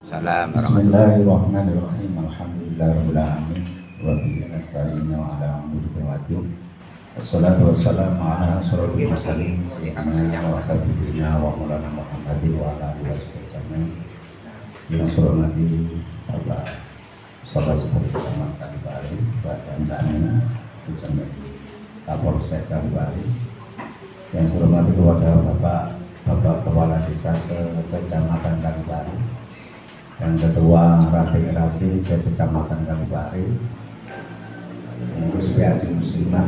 Salam warahmatullahi Bismillahirrahmanirrahim. Alhamdulillahirabbil alamin wa bihi nasta'in wa ala umuri wajib. Assalatu wassalamu ala asyrofil mursalin sayyidina wa habibina wa maulana Muhammadin wa ala alihi wasallam. Yang hormati Bapak Saudara seperti sama Kalibari, Bapak Danana, Ucapan Kapolsek Kalibari. Yang hormati kepada Bapak Kepala Desa Kecamatan Kalibari, dan Ketua Rating Kecamatan Kalibari, pengurus PAJ Muslimah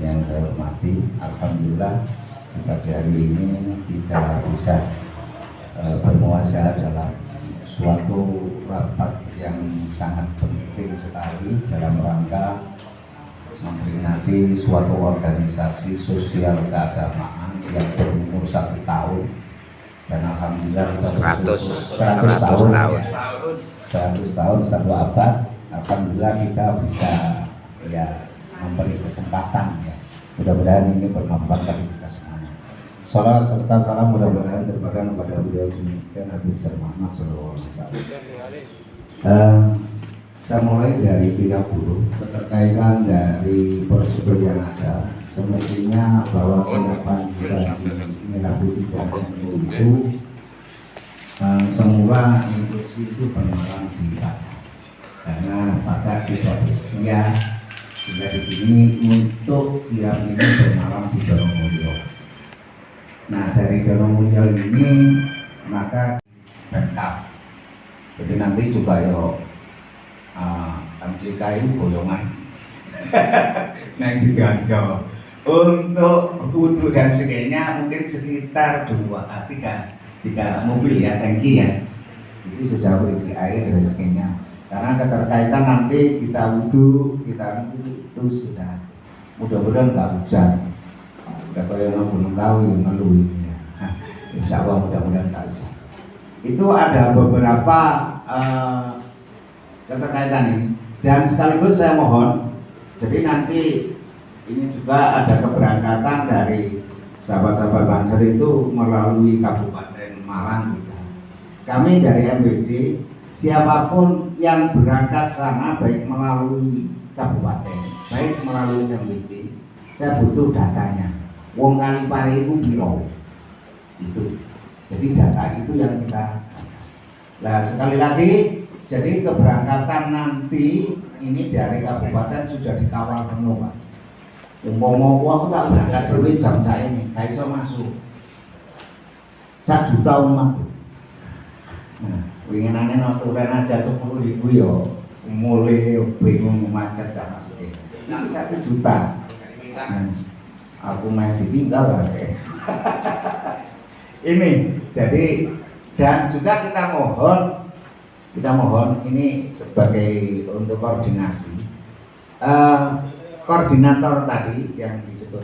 yang saya hormati. Alhamdulillah pada hari ini kita bisa bermuasa dalam suatu rapat yang sangat penting sekali dalam rangka memperingati suatu organisasi sosial keagamaan yang berumur 1 tahun. Dan alhamdulillah 100 tahun 1 abad. Alhamdulillah kita bisa memberi kesempatan ya. Mudah-mudahan ini bermanfaat bagi kita semuanya. Salam serta salam mudah-mudahan terbagikan kepada beliau dan Nabi besar Muhammad SAW. Saya mulai dari 30 keterkaitan dari prosedur yang ada. Semestinya bahwa pendapat Merah Putih itu semula instruksi itu bermalam di Padang karena Padang tidak bersedia, sehingga di sini untuk kirap ini bermalam di Donomulyo. Nah dari Donomulyo ini maka backup, jadi nanti coba MCK itu boyongan naik Sidoarjo. Untuk butuh dan sebagainya mungkin sekitar 3 mobil ya, tangki ya, itu sudah berisi air dan sebagainya. Karena keterkaitan nanti kita wudhu, itu sudah mudah-mudahan nggak hujan. Udah kayak Gunung Kawi melalui ya. Insya Allah mudah-mudahan nggak hujan. Itu ada beberapa keterkaitan ini, dan sekaligus saya mohon, jadi nanti ini juga ada keberangkatan dari sahabat-sahabat Banser itu melalui Kabupaten Malang juga. Kami dari MWC, siapapun yang berangkat sana baik melalui kabupaten, baik melalui MWC, saya butuh datanya. Wong Kalipari itu biro itu, jadi data itu yang kita. Nah sekali lagi, jadi keberangkatan nanti ini dari kabupaten sudah dikawal penuh Pak. Umpama aku tak berangkat dulu jam saya ini, gak iso masuk 1 juta umat. Nah, winginane aturan aja 10.000 ya, mulai bingung macet gak masuk. Ini 1 juta. Nah, aku main ditinggal berarti. Ini, jadi dan juga kita mohon ini sebagai untuk koordinasi. Koordinator tadi yang disebut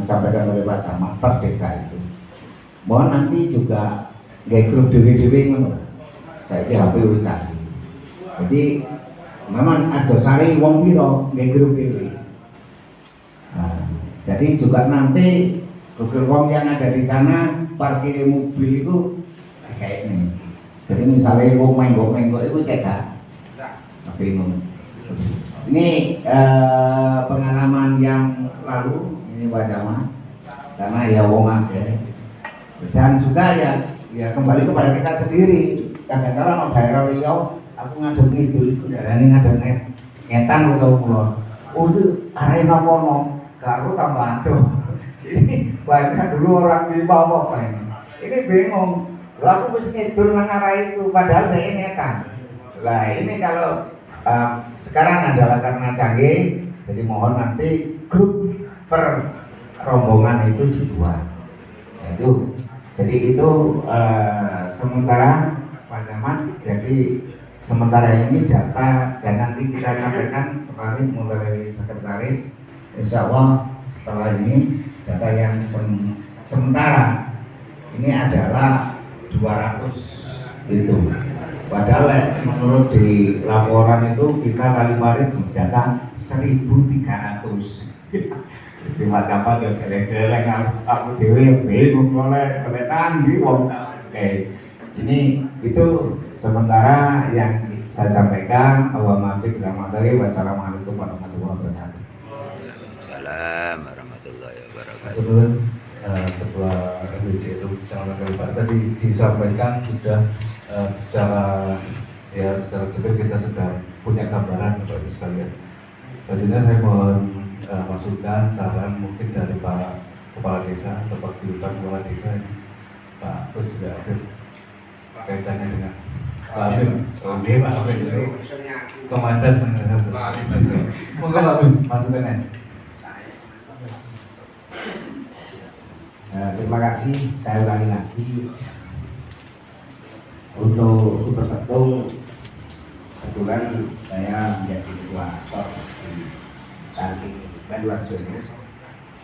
disampaikan oleh Pak Camat per desa itu, mohon nanti juga gaya grup dewi-dewi ngono. Saya HP wis cari. Jadi memang aja sari wong piro gaya grup dewi. Jadi juga nanti grup wong yang ada di sana parkir mobil itu kayak ini. Jadi misalnya wong menggok itu cekak. Tapi ini pengalaman yang lalu ini Pak Camat, karena ya wong akeh, dan juga ya kembali kepada kita sendiri. Kadang-kadang daerah Riau aku ngadep itu darane ngadep ngetan atau kulon. Itu arena kono karo tambah aduh. Ini banyak dulu orang di bawah ini bingung. Lah aku wis ngidul nang arah itu padahal saya ngetan. Lah ini kalau sekarang adalah karena canggih, jadi mohon nanti grup per rombongan itu dibuat. Jadi itu sementara Pak Camat. Jadi sementara ini data dan nanti kita sampaikan kemarin mulai sekretaris. Insya Allah setelah ini data yang sementara ini adalah 200 itu. Padahal menurut di laporan itu kita Kalipari dijatah 1.300. Di Makassar ya geleng-geleng aku dhewe bingung oleh tandi wong. Oke. Ini itu sementara yang saya sampaikan. Wassalamualaikum warahmatullahi wabarakatuh. Waalaikumsalam warahmatullahi wabarakatuh. Kebetulan Ketua LWJLU Kecamatan Kalibata tadi disampaikan sudah secara detail kita sudah punya gambaran Bapak Ibu sekalian. Selanjutnya saya mohon masukan, saran mungkin dari Pak Kepala Desa atau Pak Guru Kepala Desa ini. Pak Terus juga ada kaitannya dengan Pak Amin. Pak Amin itu komandan monggo Pak Amin masukannya. Terima kasih. Saya ulangi lagi untuk Super Ketung. Kebetulan saya menjadi ketua SOR di Ranting Banjarjo,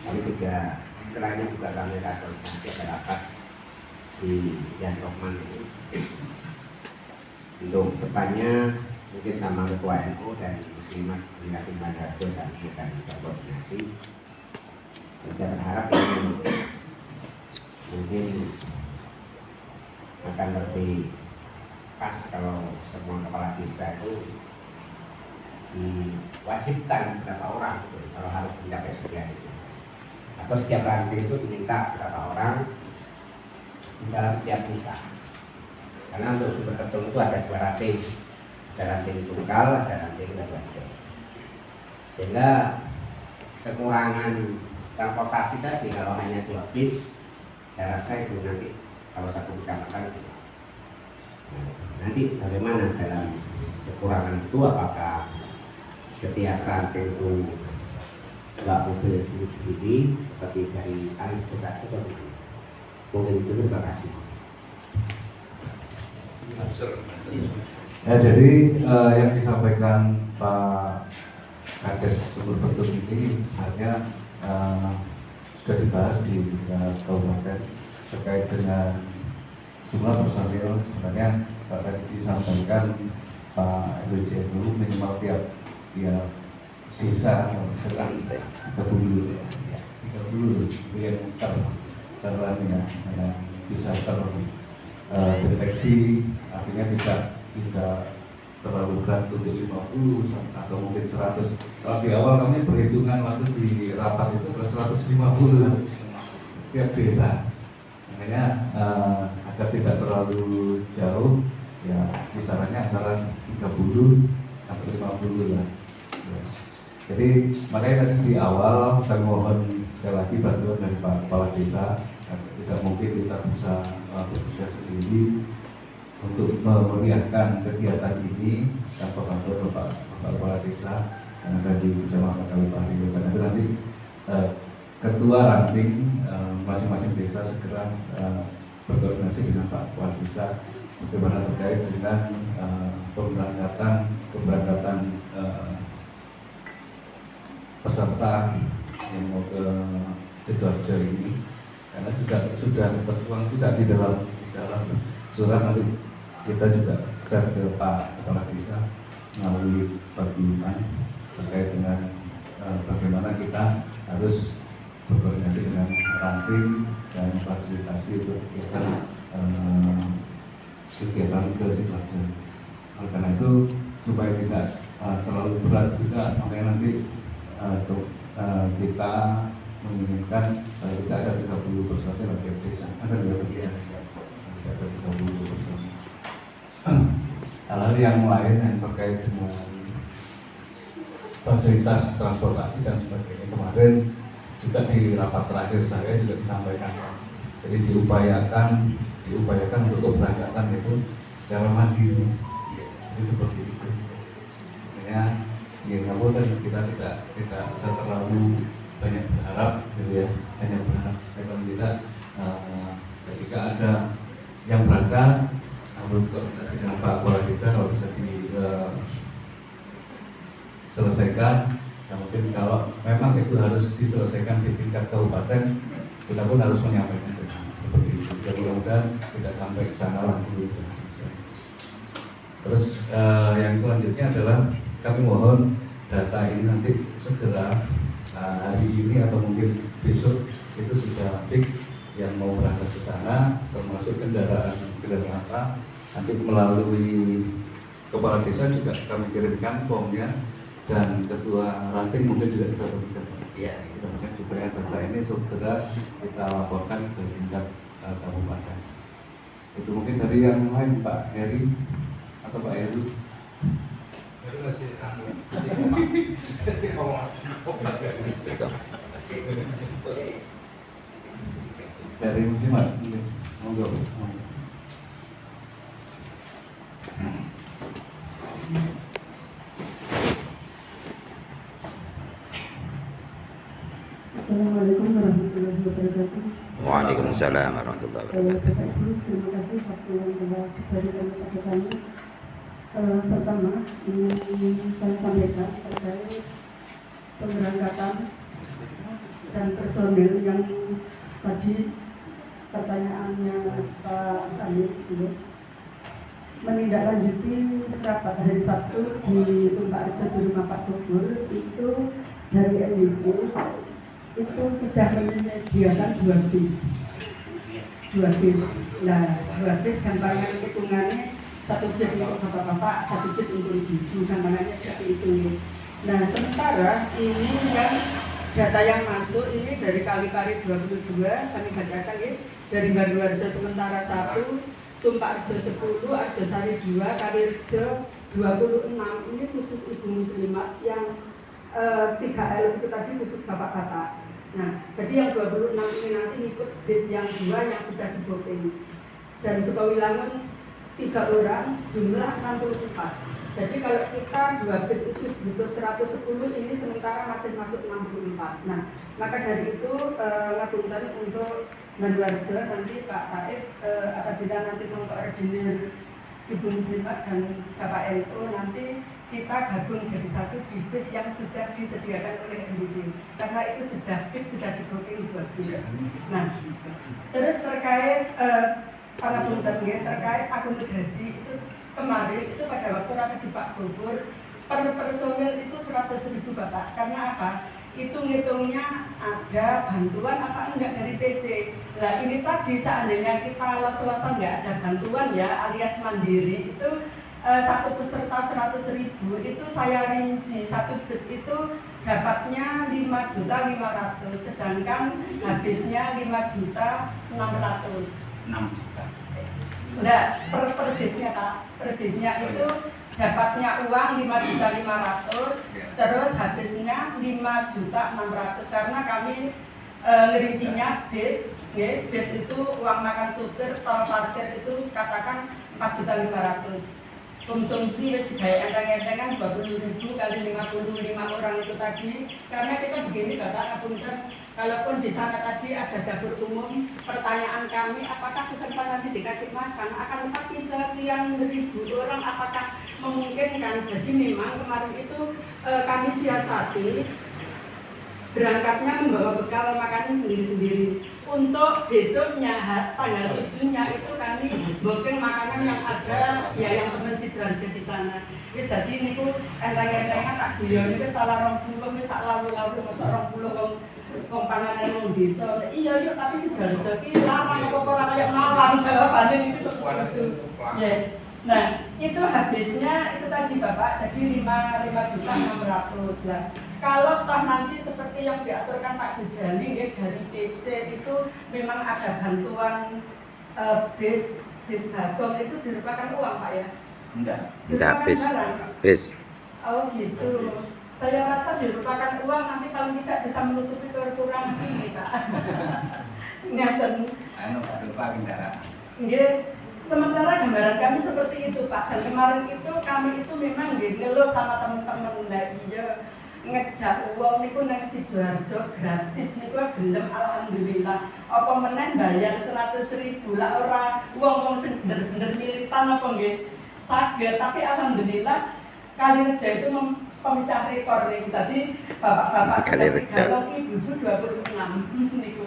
tapi juga selain juga kami ada koordinasi ada rapat di Yan Rohman ini. Untuk depannya mungkin sama ketua NU dan Muslimat di Ranting Banjarjo kami akan berkoordinasi. Saya berharap ini mungkin akan lebih pas kalau semua kepala desa itu diwajibkan berapa orang gitu, kalau harus mencapai sekian itu, atau setiap ranting itu diminta berapa orang di dalam setiap desa. Karena untuk Super Ketung itu ada 2 ranting, ada ranting tunggal, ada ranting Banjarjo, sehingga kekurangan transportasi tadi kalau hanya 2 bis, saya rasa itu nanti kalau satu kecamatan nanti bagaimana dalam kekurangan itu, apakah setiap ranting itu nggak mobil sendiri seperti dari tarif beras atau mungkin itu. Terima kasih. Ya, jadi yang disampaikan Pak Kades Super Ketum ini hanya sudah dibahas di kabupaten terkait dengan jumlah personil. Sebenarnya tadi disampaikan Pak LWJLU minimal tiap desa sekitar 30 yang bisa terdeteksi, artinya tidak terlalu berat untuk 50 atau mungkin 100. Kalau di awal kami perhitungan waktu di rapat itu adalah 150 tiap desa. Makanya agar tidak terlalu jauh, ya kisarannya antara 30 sampai 50 lah. Ya. Jadi makanya tadi di awal kami mohon sekali lagi bantuan dari Pak Kepala Desa. Tidak mungkin kita bisa bekerja sendiri untuk memeriahkan kegiatan ini tanpa bantuan Bapak Kepala Desa yang ada di Kecamatan Kalibata. Karena nanti ketua ranting masing-masing desa segera berkoordinasi dengan Pak Kepala Desa bagaimana terkait dengan pemberangkatan peserta yang mau ke Sidoarjo ini, karena sudah tertuang juga di dalam surat. Nanti kita juga share ke Pak Kepala Desa melalui pertemuan terkait dengan bagaimana kita harus berkoordinasi dengan ranting dan fasilitasi untuk kegiatan ke Sidoarjo. Oleh karena itu supaya tidak terlalu berat juga, makanya nanti kita menginginkan kita ada 30% bagi desa, ada 30%. Hal-hal yang lain yang terkait dengan fasilitas transportasi dan sebagainya kemarin juga di rapat terakhir saya juga disampaikan, jadi diupayakan untuk keberangkatan itu secara mandiri, jadi seperti itu. Makanya ya namun kita tidak bisa terlalu banyak berharap gitu ya, hanya berharap kalau kita ketika ada yang berangkat menurut koordinasi dengan Pak Kepala Desa kalau bisa diselesaikan. Nah, mungkin kalau memang itu harus diselesaikan di tingkat kabupaten, kita pun harus menyampaikan ke sana seperti itu. Jadi mudah-mudahan tidak sampai ke sana lah dulu. Terus yang selanjutnya adalah kami mohon data ini nanti segera hari ini atau mungkin besok itu sudah fix yang mau berangkat ke sana, termasuk kendaraan apa, nanti melalui kepala desa juga kami kirimkan formnya, dan ketua ranting mungkin juga kita berikan. Iya. Kita berikan supaya data ini segera kita laporkan ke tingkat kabupaten. Itu mungkin dari yang lain, Pak Heri atau Pak Heru. Dari Muslimat, monggo. Assalamualaikum warahmatullahi wabarakatuh. Waalaikumsalam warahmatullahi wabarakatuh. Bapak Ibu, terima kasih waktu yang telah diberikan kepada kami. Pertama, ingin saya sampaikan terkait pemberangkatan dan personil yang tadi pertanyaannya Pak Amir itu menindaklanjuti rapat hari Sabtu di Tumpak Rejo di rumah Pak Gubernur itu dari MWC itu sudah menyediakan 2 bis. Nah, 2 bis gampangan hitungannya 1 bis untuk bapak-bapak, 1 bis untuk ibu-ibu, gampangannya seperti itu. Nah, sementara ini yang data yang masuk ini dari Kalipari 22, kami bacakan ya, dari Banduarjo sementara 1, Tumpak Rejo 10, Arjosari 2, Kalirejo 26, ini khusus ibu muslimat yang 3L itu tadi khusus bapak-bapak. Nah, jadi yang 26 ini nanti ikut bis yang 2 yang sudah di-booking. Dan Sukawilangun 3 orang, jumlah 64. Jadi kalau kita 2 bis itu butuh 110, ini sementara masih masuk 64. Nah, maka dari itu ngapunten untuk Banduarjo nanti Pak Taif apabila nanti mengkoordinir Ibu Muslimat dan Bapak LO nanti kita gabung jadi satu di bis yang sudah disediakan oleh MWC karena itu sudah fix, sudah di-booking 2 bis. Nah, terus terkait terkait akomodasi itu kemarin itu pada waktu rapat di Pak Bogor per personil itu 100.000 Bapak. Karena apa? Itu ngitungnya ada bantuan apa enggak dari PC. Nah ini tadi seandainya kita los-losan nggak ada bantuan ya alias mandiri itu satu peserta 100.000 itu saya rinci satu bus itu dapatnya 5.500.000 sedangkan habisnya 5.600.000. 6 juta. Enggak, per bisnya Pak. Per bisnya itu dapatnya uang 5.500.000 terus habisnya 5.600.000 karena kami ngerincinya bis, ya, bis itu uang makan supir, tol parkir itu katakan 4.500.000. Konsumsi wis gaya enteng-entengan 20.000 kali 55 orang itu tadi. Karena kita begini Bapak ngapunten, kalaupun di sana tadi ada dapur umum, pertanyaan kami apakah peserta nanti dikasih makan akan tetapi sekian ribu orang apakah memungkinkan. Jadi memang kemarin itu kami siasati berangkatnya membawa bekal makanan sendiri-sendiri. Untuk besoknya tanggal 7-nya itu kami booking makanan yang ada ya yang teman Sidoarjo di sana. Ya, jadi ini ku enteng-entengan tak guyon itu salah 20 wis sak lawu-lawu masa 20 wong panganan wong desa. Iya yuk tapi Sidoarjo iki larang kok ora kaya Malang jawabane itu. Ya. Nah, itu habisnya itu tadi Bapak jadi 5.600.000 lah. Kalau toh nanti seperti yang diaturkan Pak Gujali ya, dari PC itu memang ada bantuan bis bagong itu dirupakan uang Pak ya? Enggak. Bis. Oh gitu. Saya rasa dirupakan uang nanti paling tidak bisa menutupi kekurangan ini Pak. Ngaten. Berupa kendaraan. Nggih. Sementara gambaran kami seperti itu Pak. Dan kemarin itu kami itu memang ngeluh sama teman-teman lagi ya. Ngejak uang niku nang Sidoarjo gratis niku gelem alhamdulillah. Apa meneh bayar 100.000 lah ora wong-wong sing bener-bener militan apa nggih saged tapi alhamdulillah Kalirejo itu pemecah rekor nih. Tadi bapak-bapak seperti galong ibu-ibu 26 niku.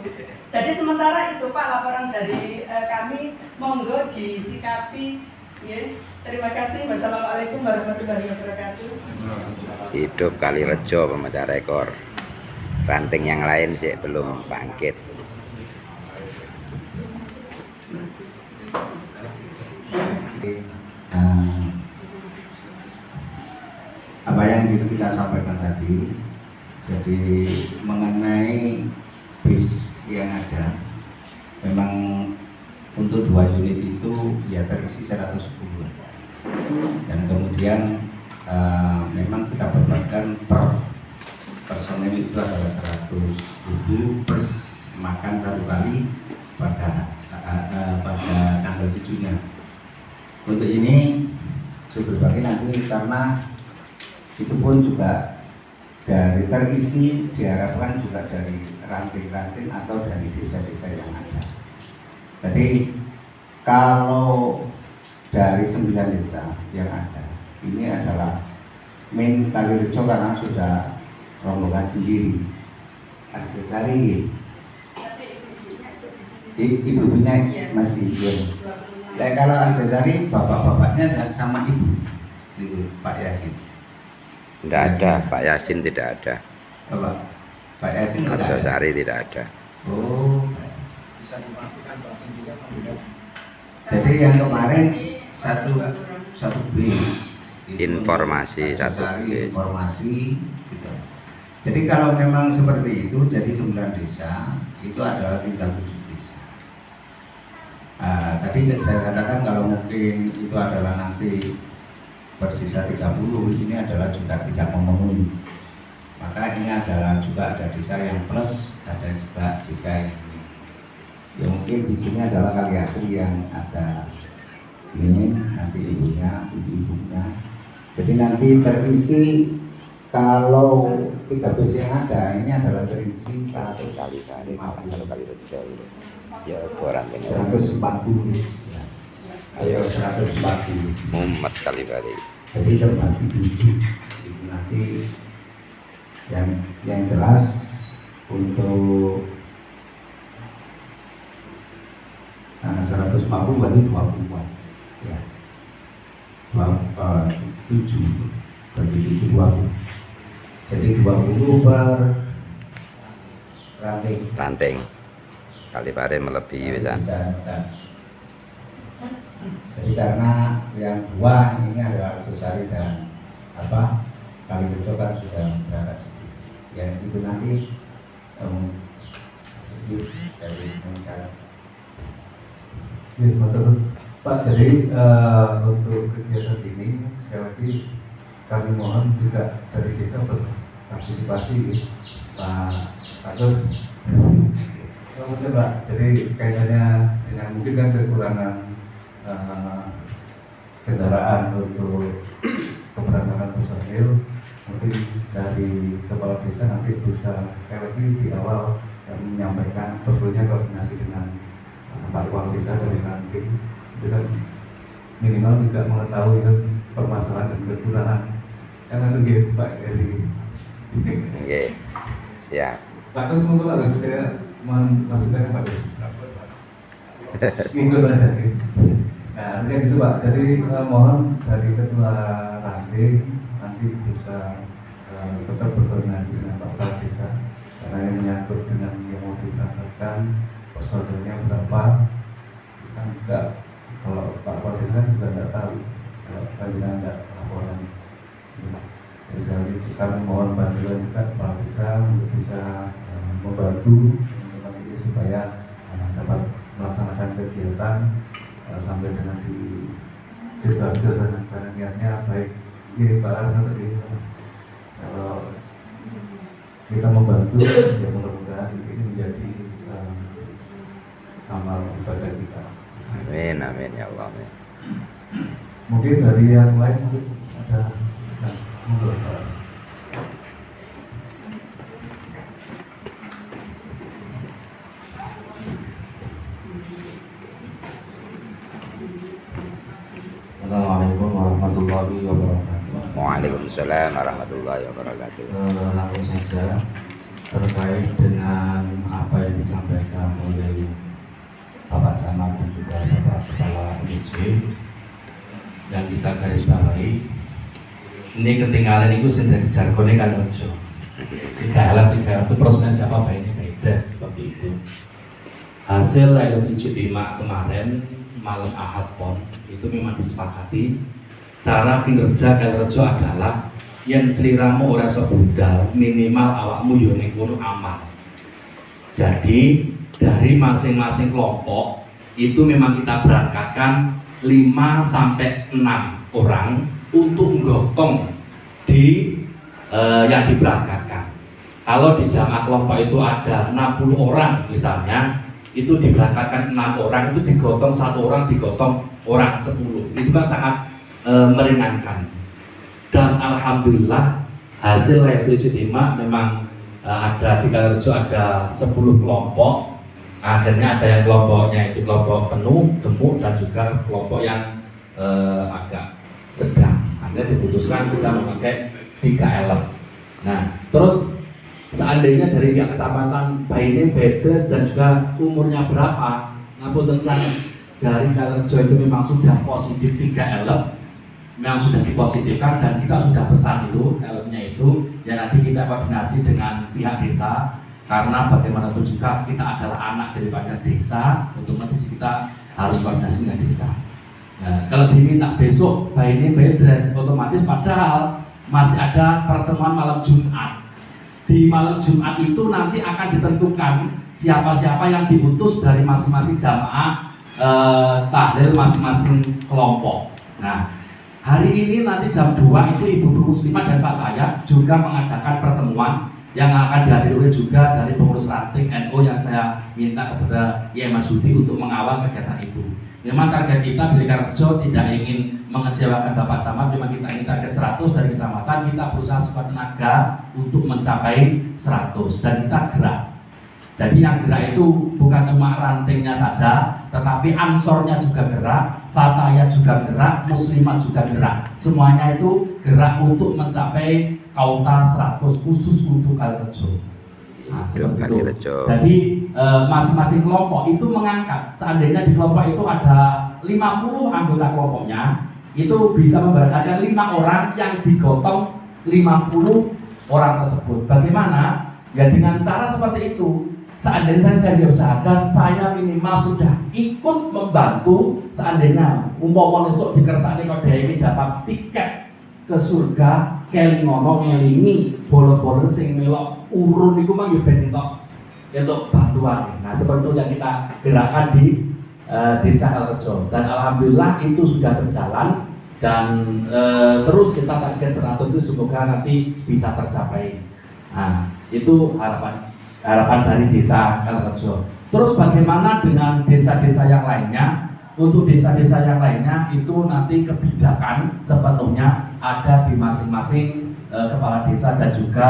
Jadi sementara itu Pak laporan dari kami monggo disikapi ya. Terima kasih. Wassalamualaikum warahmatullahi wabarakatuh. Hidup Kalirejo pemecah rekor. Ranting yang lain sih belum bangkit. apa yang kita sampaikan tadi. Jadi mengenai bis yang ada, memang untuk 2 unit itu ya terisi 110, dan kemudian memang kita bebankan per personel itu adalah 100.000 plus makan 1 kali pada tanggal 7-nya. Untuk ini saya berbagi nanti, karena itu pun juga dari terisi diharapkan juga dari ranting-ranting atau dari desa-desa yang ada. Jadi kalau dari 9 desa yang ada, ini adalah main Kalirejo karena sudah rombongan sendiri. Aksesari ibu-ibunya masih belum. Nah, kalau aksesari bapak-bapaknya sama ibu, itu Pak Yasin. Tidak ada, Pak Yasin tidak ada. Pak Yasin tidak ada. Arjosari tidak ada. Oh, bisa dipastikan Pak Yasin tidak ada. Jadi yang kemarin satu bis Informasi satu bis. Informasi gitu. Jadi kalau memang seperti itu, jadi 9 desa itu adalah tinggal 7 desa. Tadi saya katakan kalau mungkin itu adalah nanti bersisa 30, ini adalah juga tidak memenuhi. Maka ini adalah juga ada desa yang plus, ada juga desa yang ini. Ya mungkin di sini adalah Kali Asri yang ada ini, nanti ibunya, ibu-ibunya. Jadi nanti terisi kalau 3 bis yang ada, ini adalah terisi 1 Kali Rejo. Ya, orang ini 140. Ya. Ayo 140. Mumet kali balik. Jadi terbagi 7. Itu nanti yang jelas untuk 140 berarti 20-an. Ya. 7 bagi 7 20. Jadi 20 per Ranting. Kali bare melebihi bisa. Jadi karena yang 2 ini adalah Arsosari dan Kalirejo kan sudah berangkat sedikit. Ya itu nanti sedikit dari misalnya. Ya, betul. Pak, jadi untuk kegiatan ini sekali lagi kami mohon juga dari desa berpartisipasi, Pak Agus. Mungkin Pak, jadi kaitannya dengan mungkin kan kekurangan kendaraan untuk keberangkatan personil, mungkin dari kepala desa nanti bisa sekali lagi di awal menyampaikan perlunya koordinasi dengan Pak Kepala Desa dari nanti itu kan minimal juga mengetahui kan permasalahan dan kekurangan yang ada di Pak Eri. Oke, siap. Pak Gus monggo Pak Gus, saya maksudnya Pak Gus. Minggu saja. Nah, mungkin itu Pak. Jadi mohon dari ketua ranting nanti bisa tetap berkoordinasi dengan Pak Kepala Desa karena yang menyangkut dengan yang mau diberangkatkan personilnya berapa. Kan juga kalau Pak Kepala Desa juga tidak tahu kalau kalian ada laporan. Jadi sekali kami mohon bantuan juga Kepala Desa untuk bisa membantu teman-teman ini supaya dapat melaksanakan kegiatan sampai dengan di Sidoarjo dan niatnya baik ini Pak Arsa tadi kalau kita membantu ya mudah-mudahan ini menjadi amal ibadah kita. Amin, amin ya Allah. Amin. Mungkin dari yang lain mungkin ada monggo Pak. Assalamualaikum warahmatullahi wabarakatuh. Waalaikumsalam warahmatullahi wabarakatuh. Langsung saja terkait dengan apa yang disampaikan oleh Bapak Camat dan juga Bapak Kepala UJ yang kita garis bawahi. Ini ketinggalan itu sudah dijargonnya Kalirejo. 3 itu prosesnya siapa baiknya baik seperti itu. Hasil LPG 5 kemarin malam Ahad PON itu memang disepakati cara kinerja Kalirejo adalah yen sliramu ora iso budal, minimal awakmu yo ning kono aman. Jadi dari masing-masing kelompok itu memang kita berangkatkan 5 sampai 6 orang untuk menggotong di yang diberangkatkan. Kalau di jamaah kelompok itu ada 60 orang misalnya, itu diberangkatkan 6 orang, itu digotong 1 orang, digotong orang 10. Itu kan sangat meringankan. Dan alhamdulillah hasil yang diterima memang ada di Kalirejo ada 10 kelompok. Akhirnya ada yang kelompoknya itu kelompok penuh, gemuk, dan juga kelompok yang agak sedang. Akhirnya diputuskan kita memakai 3 elem. Nah, terus seandainya dari pihak kecamatan Baine, Bedres, dan juga umurnya berapa, ngapunten saya dari Kalirejo itu memang sudah positif 3 elem, memang sudah dipositifkan dan kita sudah pesan itu elemnya itu ya nanti kita koordinasi dengan pihak desa karena bagaimanapun juga kita adalah anak daripada desa, otomatis kita harus koordinasi dengan desa. Nah, kalau diminta besok Baine, Bedres, otomatis padahal masih ada pertemuan malam Jumat. Di malam Jumat itu nanti akan ditentukan siapa-siapa yang diutus dari masing-masing jamaah tahlil masing-masing kelompok. Nah, hari ini nanti jam 2 itu Ibu Muslimah dan Pak Tayat juga mengadakan pertemuan yang akan dihadiri juga dari pengurus ranting NU yang saya minta kepada Yai Masudi untuk mengawal kegiatan itu. Memang target kita di Kalirejo tidak ingin mengecewakan Bapak Camat, memang kita ingin target 100 dari kecamatan, kita berusaha sekuat tenaga untuk mencapai 100 dan kita gerak. Jadi yang gerak itu bukan cuma rantingnya saja, tetapi ansornya juga gerak, Fatayat juga gerak, Muslimat juga gerak. Semuanya itu gerak untuk mencapai kauta 100 khusus untuk Kalirejo. Nah, Kalirejo. jadi masing-masing kelompok itu mengangkat, seandainya di kelompok itu ada 50 anggota kelompoknya, itu bisa memberangkatkan 5 orang yang digotong 50 orang tersebut. Bagaimana? Ya dengan cara seperti itu. Seandainya saya diusahakan, saya minimal sudah ikut membantu. Seandainya umpama esuk dikersakne kok dhewe dapat tiket ke surga, kelingono ngelingi bolo-bolo sing melok urun iku mah ya ben entuk bantuan. Nah, seperti itu yang kita gerakan di Desa Kalirejo. Dan alhamdulillah itu sudah berjalan dan terus kita target 100 itu semoga nanti bisa tercapai. Nah, itu harapan dari Desa Kalirejo. Terus bagaimana dengan desa-desa yang lainnya? Untuk desa-desa yang lainnya itu nanti kebijakan sepenuhnya ada di masing-masing kepala desa dan juga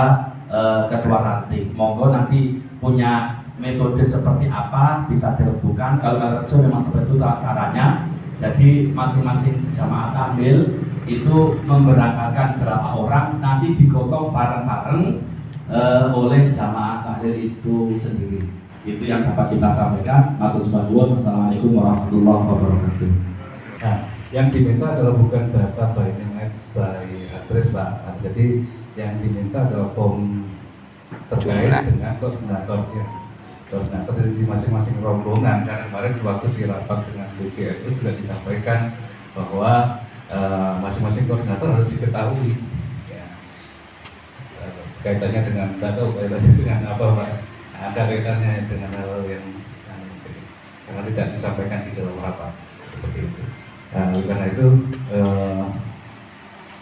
ketua ranting. Monggo nanti punya metode seperti apa bisa dilakukan. Kalau Kalirejo memang seperti itu caranya. Jadi masing-masing jamaah tahlil itu memberangkatkan berapa orang, nanti digotong bareng-bareng oleh jamaah tahlil itu sendiri. Itu yang dapat kita sampaikan. Wassalamualaikum warahmatullahi wabarakatuh. Nah, yang diminta adalah bukan data by name by address, Pak. Jadi yang diminta adalah form terkait dengan koordinatornya. Koordinator dari masing-masing rombongan. Karena kemarin waktu di rapat dengan BCNU sudah disampaikan bahwa masing-masing koordinator harus diketahui. Ya. Kaitannya dengan data, kaitannya dengan apa, Pak? Ada kaitannya dengan hal yang karena tidak disampaikan di dalam rapat seperti itu. Nah, karena itu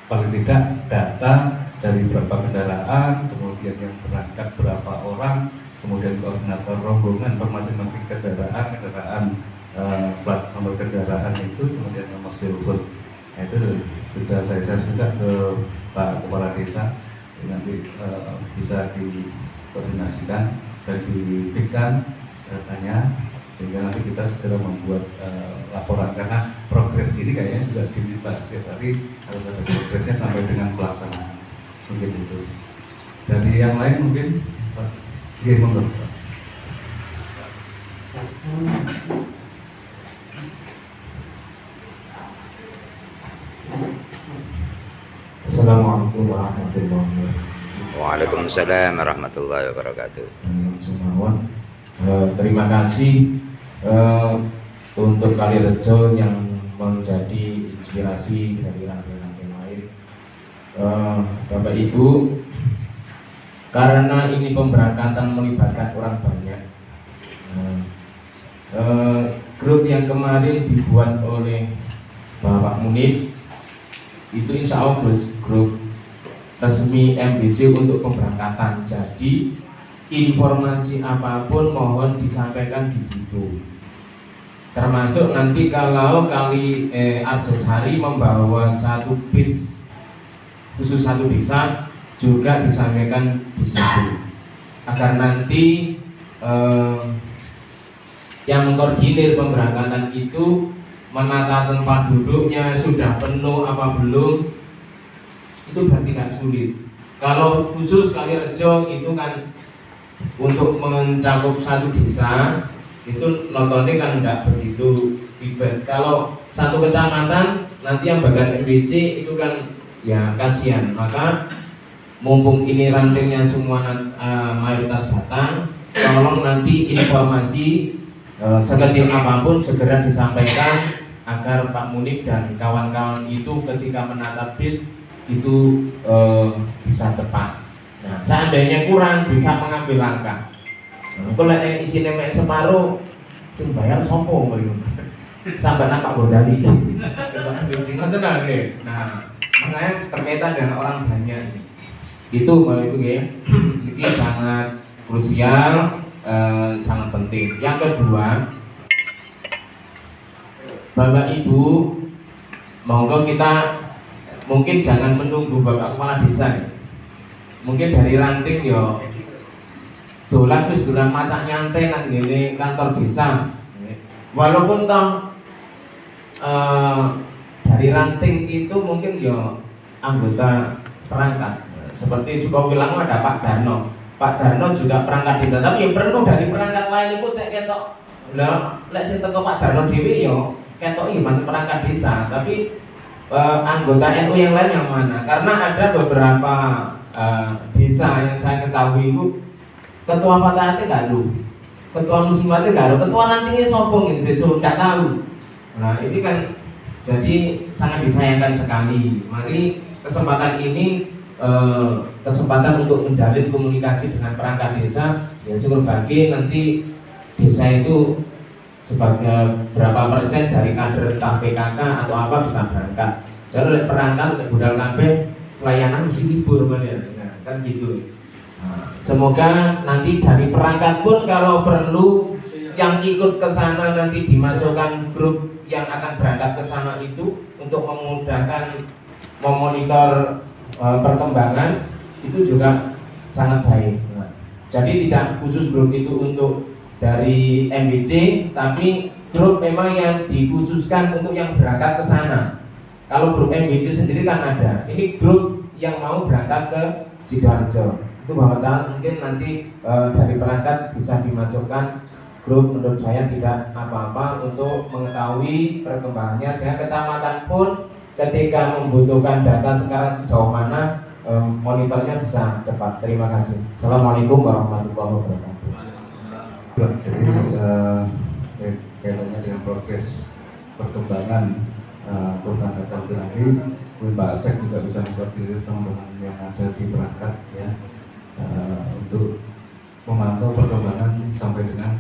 paling tidak data dari berapa kendaraan, kemudian yang berangkat berapa orang, kemudian koordinator rombongan per masing-masing kendaraan, plat nomor kendaraan itu, kemudian nomor telepon. Nah, itu sudah saya juga ke Pak Kepala Desa, nanti bisa dikoordinasikan dan diberikan datanya sehingga nanti kita segera membuat laporan karena progres ini kayaknya juga diminta setiap hari harus ada progresnya sampai dengan pelaksanaan mungkin itu. Dari yang lain mungkin Pak, iya monggo. Assalamualaikum warahmatullahi wabarakatuh. Waalaikumsalam warahmatullahi wabarakatuh. Terima kasih untuk Kalirejo yang menjadi inspirasi dari ranting Bapak Ibu, karena ini pemberangkatan melibatkan orang banyak, grup yang kemarin dibuat oleh Bapak Munib itu insya Allah grup resmi MBC untuk pemberangkatan. Jadi informasi apapun mohon disampaikan di situ. Termasuk nanti kalau Arjosari membawa satu bis khusus satu desa juga disampaikan di situ, agar nanti yang mengkoordinir pemberangkatan itu menata tempat duduknya sudah penuh apa belum, itu biar tidak sulit. Kalau khusus Kalirejo itu kan untuk mencakup satu desa itu nontonnya kan tidak begitu ribet. Kalau satu kecamatan nanti yang bagian MBC itu kan ya kasihan. Maka mumpung ini rantingnya semua mayoritas datang, tolong nanti informasi seketik apapun segera disampaikan agar Pak Munib dan kawan-kawan itu ketika menata bis itu bisa cepat. Nah, seandainya kurang bisa mengambil langkah. Kalau yang isinya mek separuh, sing bayar sopo mrene. Sampai nampak Godali. Nah, makanya berkaitan dengan orang banyak ini. Itu Bapak Ibu ya. Ini sangat krusial, sangat penting. Yang kedua, Bapak Ibu, monggo kita mungkin jangan menunggu Bapak Kepala Desa. Mungkin dari ranting yo dolan wis dolan macak nyantai nang ngene kantor desa. Walaupun toh dari ranting itu mungkin yo anggota perangkat. Seperti Sukawilang ada Pak Darno. Pak Darno juga perangkat desa, tapi yang perlu dari perangkat lain itu cek ketok. Lah, lek sing teko Pak Darno dhewe yo ketok iki masuk perangkat desa, tapi anggota NU yang lain yang mana? Karena ada beberapa desa yang saya ketahui itu ketua fatahate gak lu, ketua muslimatnya gak lu, ketua nantinya sopo gitu, besok nggak tahu. Nah ini kan jadi sangat disayangkan sekali. Mari kesempatan ini kesempatan untuk menjalin komunikasi dengan perangkat desa. Ya syukur bagi nanti desa itu sebagai berapa persen dari kader KPKK atau apa bisa berangkat. Jadi oleh perangkat oleh budal kabeh pelayanan mesti libur kan gitu. Nah, semoga nanti dari perangkat pun kalau perlu yang ikut ke sana nanti dimasukkan grup yang akan berangkat ke sana itu untuk memudahkan memonitor perkembangan itu juga sangat baik. Nah, jadi tidak khusus grup itu untuk dari MBC, tapi grup memang yang dikhususkan untuk yang berangkat ke sana. Kalau grup MBC sendiri kan ada. Ini grup yang mau berangkat ke Sidoarjo. Itu bahwa mungkin nanti dari perangkat bisa dimasukkan grup, menurut saya tidak apa-apa untuk mengetahui perkembangannya, sehingga kecamatan pun ketika membutuhkan data sekarang sejauh mana monitornya bisa cepat. Terima kasih. Assalamualaikum warahmatullahi wabarakatuh. Jadi kaitannya dengan progres perkembangan perangkatan terakhir, mungkin Pak Asek juga bisa mengkoordinir teman-teman yang ada di perangkat ya, untuk memantau perkembangan sampai dengan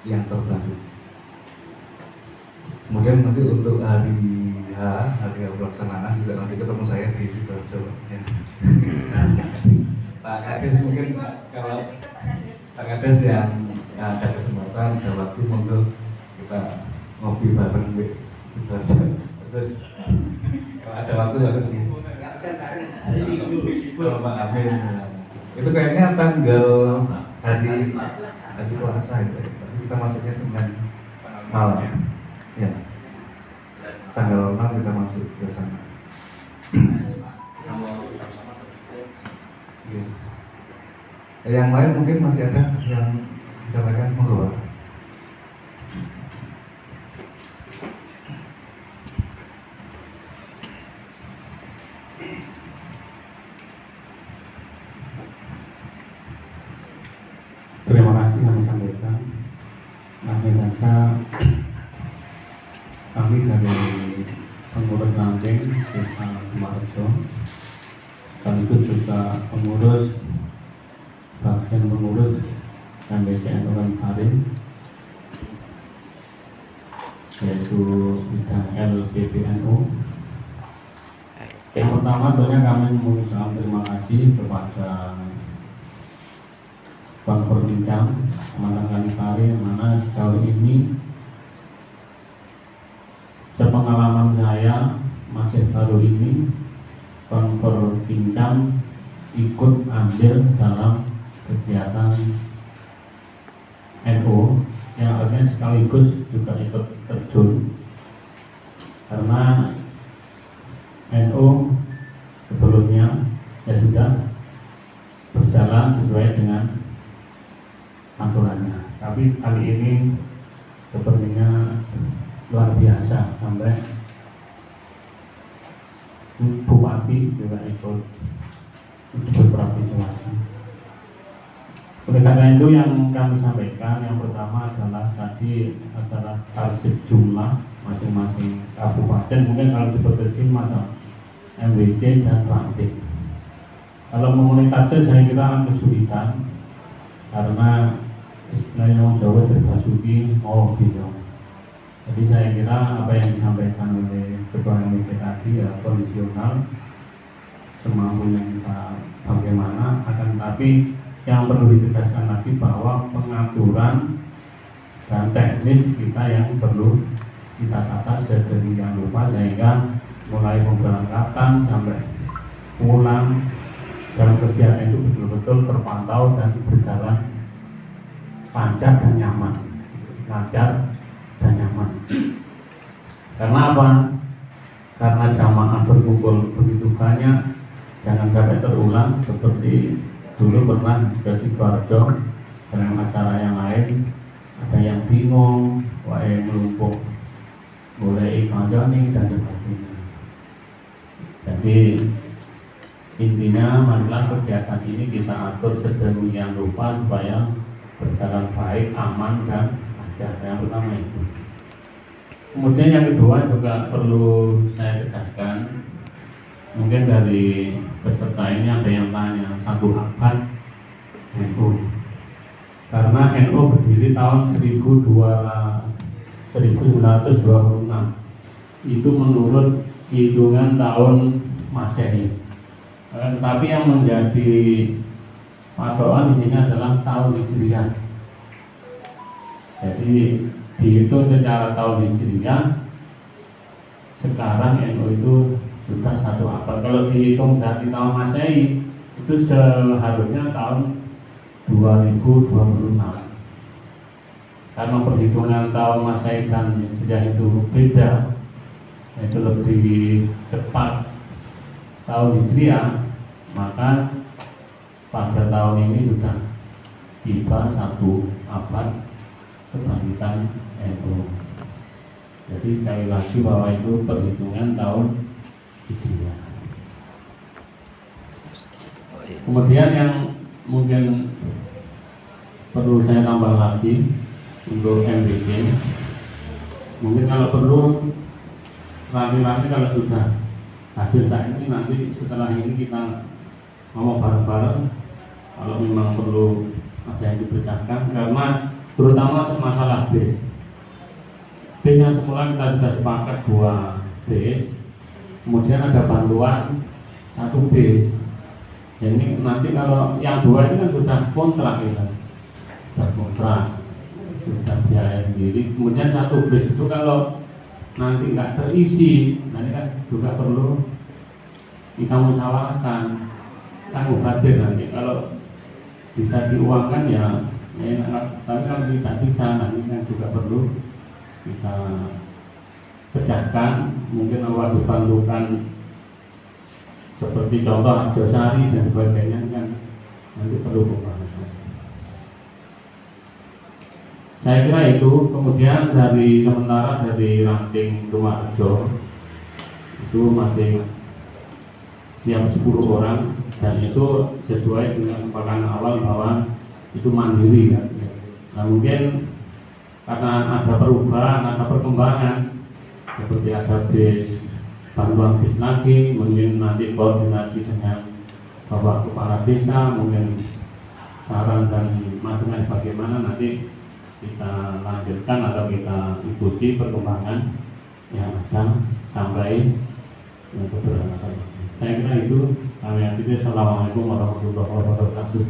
yang terbaru. Kemudian nanti untuk hari pelaksanaan juga nanti ketemu saya di Sidoarjo ya. Pak Kades mungkin kalau Pak Kades yang ada kesempatan, ada waktu untuk kita ngopi bareng di Sidoarjo. Terus kalau ada waktu harus sama Pak Amin. Itu kayaknya tanggal hari Selasa itu. Kita masuknya Senin malam. Ya. Tanggal 6 kita masuk ke sana. Ya. Yang lain mungkin masih ada yang disampaikan, monggo. Terima kasih kami sampaikan. Kami rasa kami dari pengurus ranting Desa Sumarjo sekaligus juga pengurus bagian pengurus MBCN Karim, yaitu bidang LPPNU. Yang pertama tentunya kami mengucapkan terima kasih kepada Bang Perbincang Komandan Karim, mana sejauh ini sepengalaman saya masih baru ini Bang Perbincang ikut andil dalam kegiatan NU yang artinya sekaligus juga ikut terjun, karena NU sebelumnya ya sudah berjalan sesuai dengan aturannya, tapi kali ini sepertinya luar biasa sampai bupati juga ikut berpartisipasi. Oleh karena itu yang kami sampaikan yang pertama adalah tadi adalah target jumlah masing-masing kabupaten, mungkin kalau diperkecil masa MWC dan ranting. Kalau memenuhi target saya kira kesulitan, karena istilahnya orang Jawa berbasuki mau bingung. Jadi saya kira apa yang disampaikan oleh Ketua MWC tadi ya kondisional, semampunya kita bagaimana, akan tapi yang perlu ditegaskan lagi bahwa pengaturan dan teknis kita yang perlu kita tata sedemikian rupa sehingga mulai pemberangkatan sampai pulang dalam kegiatan itu betul-betul terpantau dan berjalan lancar dan nyaman, lancar dan nyaman. Karena apa? Karena jamaah berkumpul begitu banyak, jangan sampai terulang seperti dulu pernah ke Sidoarjo dalam acara yang lain, ada yang bingung, wae melumpuk, mulai kanjani dan sebagainya. Jadi intinya marilah kegiatan ini kita atur sedemikian rupa supaya berjalan baik, aman dan lancar. Yang pertama itu. Kemudian yang kedua juga perlu saya tegaskan, mungkin dari peserta ini ada yang tanya satu abad NU, karena NU berdiri tahun 1926 itu menurut hitungan tahun Masehi. Tapi yang menjadi patokan di sini adalah tahun Hijriah. Jadi dihitung secara tahun Hijriah, sekarang NU itu sudah satu abad. Kalau dihitung dari tahun Masehi itu seharusnya tahun 2026. Karena perhitungan tahun Masehi dan Hijriah itu beda, itu lebih cepat tahun Hijriah, maka pada tahun ini sudah tiba satu abad kebangkitan NU. Jadi sekali lagi bahwa itu perhitungan tahun Hijriah. Kemudian yang mungkin perlu saya tambah lagi untuk MBC, mungkin kalau perlu nanti kalau sudah hadir saat ini, nanti setelah ini kita ngomong bareng-bareng kalau memang perlu ada yang dipercakapkan, karena terutama masalah base yang semula kita sudah sepakat 2 base, kemudian ada bantuan 1 base. Jadi nanti kalau yang 2 itu kan sudah kontrak ya, sudah kontrak, sudah biaya sendiri. Kemudian 1 base itu kalau nanti nggak terisi, nanti kan juga perlu kita musyawarahkan, kan mubadir nanti. Kalau bisa diuangkan ya enak, tapi kalau tidak bisa nanti kan juga perlu kita pecahkan. Mungkin awal dibantukan seperti contoh Arjosari dan sebagainya, kan nanti perlu pembahasan. Saya kira itu. Kemudian dari sementara dari ranting Rumah Arjo itu masih siap 10 orang, dan itu sesuai dengan kesepakatan awal bahwa itu mandiri kan. Nah mungkin karena ada perubahan, ada perkembangan, seperti ada bis, bantuan bis lagi, mungkin nanti koordinasi dengan Bapak Kepala Desa mungkin saran dan masukan bagaimana nanti kita lanjutkan atau kita ikuti perkembangan yang ada sampai keberangkatan. Saya kira itu. Kami akhiri. Assalamualaikum warahmatullahi wabarakatuh.